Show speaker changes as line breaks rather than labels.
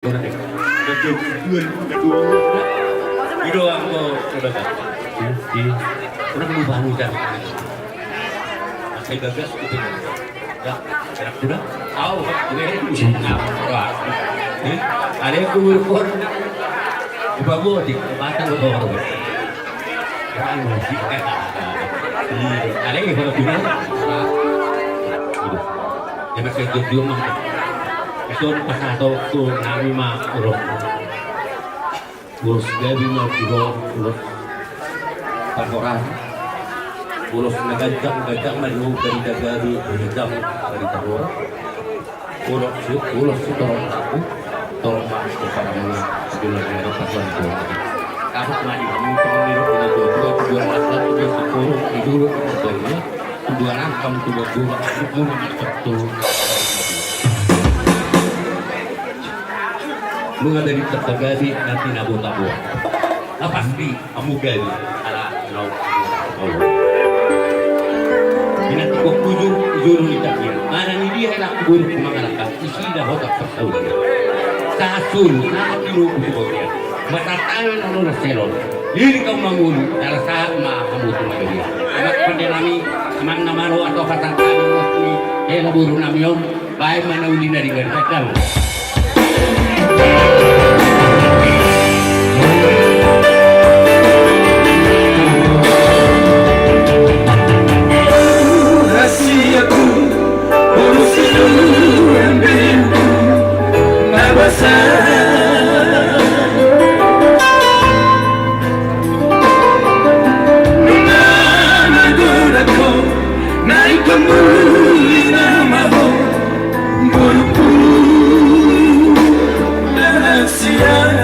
Kedua doang kok udah kan di udah berubah hujan saya gagas gitu ya enak udah tahu ini apa ada yang kubur di bawah di batang bawah ada yang kalau bilang ya masih jauh mah itu pas atau tuh nami mah urut urus gabi mah urus pakoran urus ngajak mah dari dagari berhidang dari tahun urus itu tolong masuk kepada mana sebelum ada pasukan itu kamu mandi kamu pemilu itu dua masalah itu sepuluh itu sebagainya dua rangkam dua itu satu mga dari tertagadi nanti nabo-tabo apa sih kamu gali ala no nanti kok juru nitaknya mana ni dia nak kubur kumangalaka isi dah hotak tersaud sasul nak tiru kubur matatangan ano selon ini kau mangulu dalam saat mah kamu tuh dia anak pendelami amang namaro atau katangkan ni laburu namiom baik mana uli dari garikal
Rahasiaku, urusi dulu yang rindu, mabasa. Nunana duraku, naik kembali namamu, buru-buru rahasia.